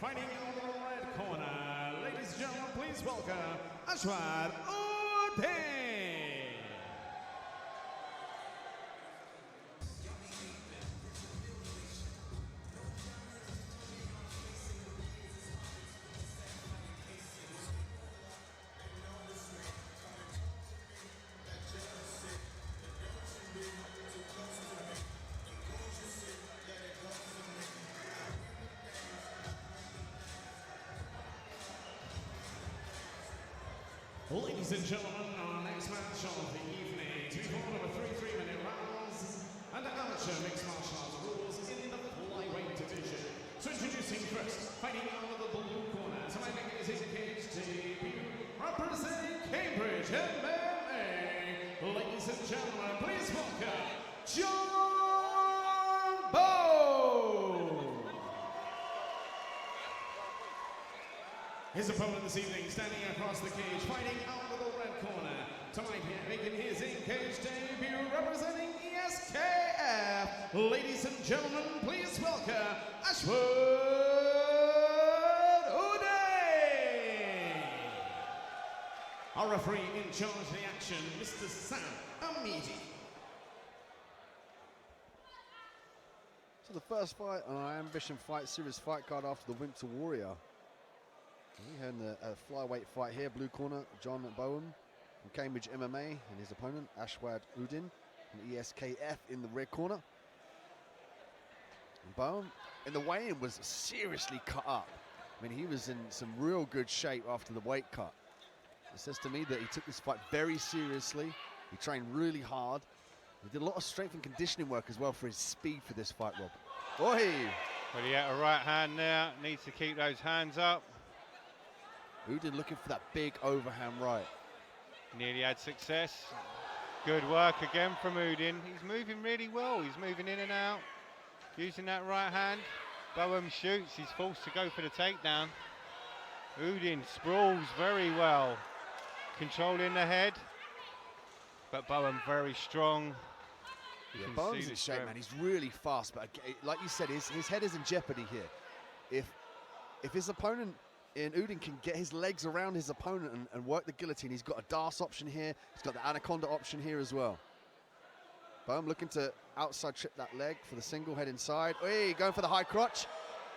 Fighting out of the red corner, ladies and gentlemen, please welcome Ashwad Uday. Ladies and gentlemen, our next match of the evening to be fought over 3 3-minute rounds under amateur mixed martial arts rules in the flyweight division. So introducing first, fighting out of the blue corner, to my making his cage debut, representing Cambridge MMA. Ladies and gentlemen, please welcome John Bowe. His opponent this evening, standing across the cage, fighting out of the red corner. Tonight here, making his in-cage debut, representing ESKF. Ladies and gentlemen, please welcome Ashwad Uday. Our referee in charge of the action, Mr. Sam Amidi. So the first fight on our Ambition Fight Series fight card after the Winter Warrior. We had a flyweight fight here, blue corner, John Bowen from Cambridge MMA, and his opponent, Ashwad Uday from ESKF in the red corner. And Bowen, in the weigh-in, was seriously cut up. I mean, he was in some real good shape after the weight cut. It says to me that he took this fight very seriously. He trained really hard. He did a lot of strength and conditioning work as well for his speed for this fight, Rob. Oi! Well, he had a right hand there, needs to keep those hands up. Uday looking for that big overhand right. Nearly had success. Good work again from Uday. He's moving really well. He's moving in and out, using that right hand. Bowen shoots. He's forced to go for the takedown. Uday sprawls very well, controlling the head. But Bowen very strong. Yeah, Bowen's in shape, man. He's really fast. But like you said, his head is in jeopardy here. If his opponent in Uday can get his legs around his opponent and work the guillotine, he's got a Darce option here. He's got the Anaconda option here as well. Bowen looking to outside trip that leg for the single, head inside. Hey, going for the high crotch.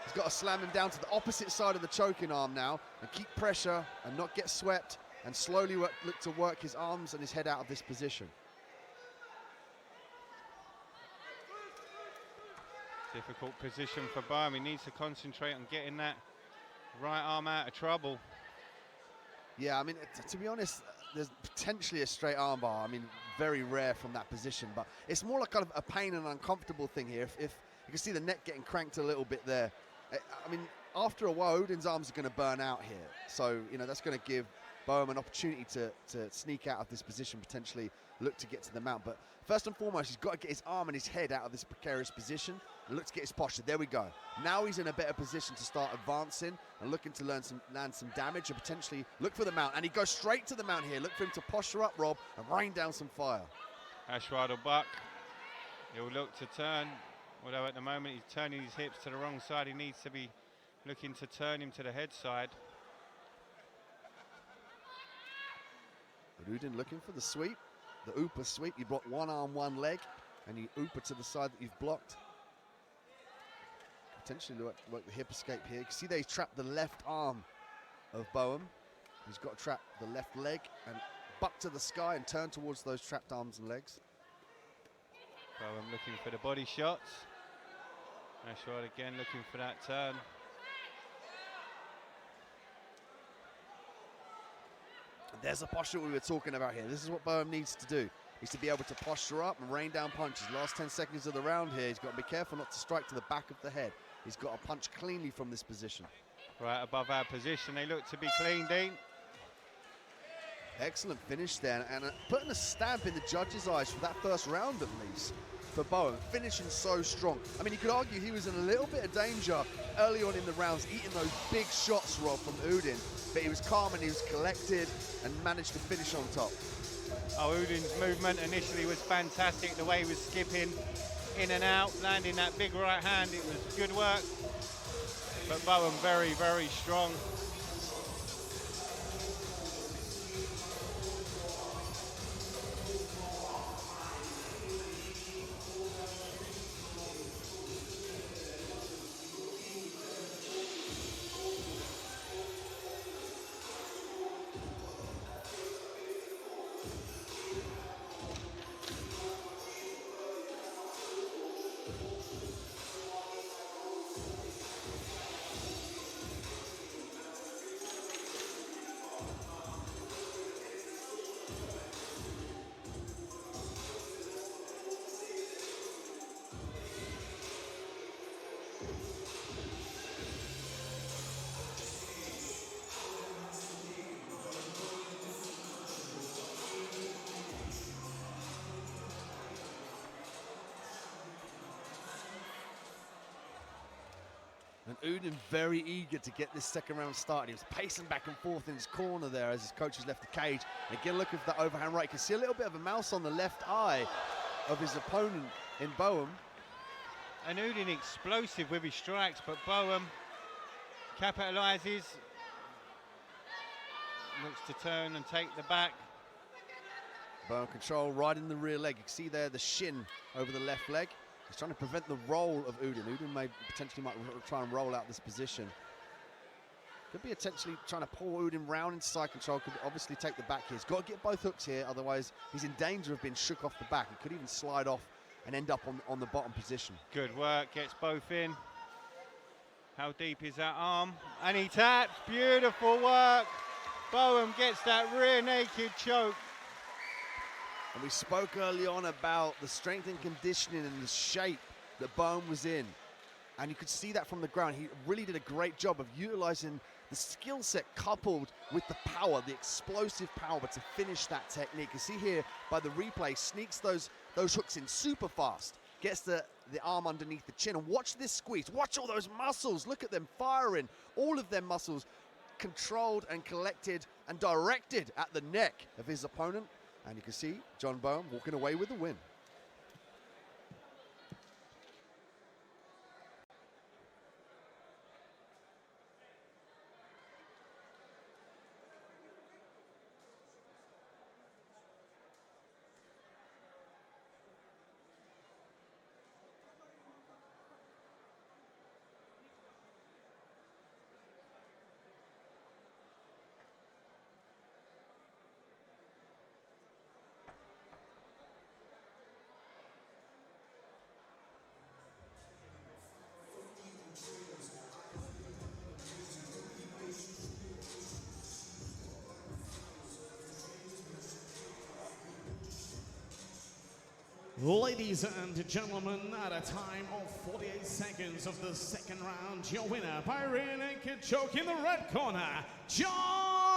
He's got to slam him down to the opposite side of the choking arm now and keep pressure and not get swept and slowly look to work his arms and his head out of this position. Difficult position for Bowen. He needs to concentrate on getting that right arm out of trouble. Yeah, I mean, to be honest, there's potentially a straight arm bar. I mean, very rare from that position, but it's more like kind of a pain and uncomfortable thing here. If you can see the neck getting cranked a little bit there. I mean, after a while, Uday's arms are going to burn out here. So, you know, that's going to give Bowen an opportunity to sneak out of this position, potentially look to get to the mount. But first and foremost, he's got to get his arm and his head out of this precarious position and look to get his posture. There we go. Now he's in a better position to start advancing and looking to land some damage and potentially look for the mount. And he goes straight to the mount here. Look for him to posture up, Rob, and rain down some fire. Ashwad will buck. He'll look to turn, although at the moment he's turning his hips to the wrong side. He needs to be looking to turn him to the head side. Uday looking for the sweep, the Upa sweep. You block one arm, one leg, and you Upa to the side that you've blocked. Potentially work the hip escape here. You can see that he's trapped the left arm of Bowen. He's got to trap the left leg and buck to the sky and turn towards those trapped arms and legs. Bowen looking for the body shots. Ashwad again looking for that turn. There's the posture we were talking about here. This is what Bowen needs to do. He's to be able to posture up and rain down punches. Last 10 seconds of the round here, he's got to be careful not to strike to the back of the head. He's got to punch cleanly from this position. Right above our position, they look to be clean, Dean. Excellent finish there, and putting a stamp in the judges' eyes for that first round at least for Bowen, finishing so strong. I mean, you could argue he was in a little bit of danger early on in the rounds, eating those big shots, Rob, from Uday, but he was calm and he was collected and managed to finish on top. Oh, Udin's movement initially was fantastic, the way he was skipping in and out, landing that big right hand. It was good work. but Bowen very, very strong. And Udin very eager to get this second round started. He was pacing back and forth in his corner there as his coach has left the cage. And again, look at that overhand right. You can see a little bit of a mouse on the left eye of his opponent in Bowen. And Udin explosive with his strikes, but Bowen capitalises. Looks to turn and take the back. Bowen control right in the rear leg. You can see there the shin over the left leg. He's trying to prevent the roll of Udin. Udin may potentially might try and roll out this position. Could be potentially trying to pull Udin round into side control. Could obviously take the back here. He's got to get both hooks here, otherwise he's in danger of being shook off the back. He could even slide off and end up on the bottom position. Good work, gets both in. How deep is that arm? And he taps, beautiful work. Bowen gets that rear naked choke. And we spoke early on about the strength and conditioning and the shape that Bowen was in. And you could see that from the ground. He really did a great job of utilizing the skill set coupled with the power, the explosive power to finish that technique. You see here by the replay, sneaks those hooks in super fast, gets the arm underneath the chin. And watch this squeeze, watch all those muscles. Look at them firing, all of them muscles controlled and collected and directed at the neck of his opponent. And you can see John Bowen walking away with the win. Ladies and gentlemen, at a time of 48 seconds of the second round, your winner by rear naked choke in the red corner, John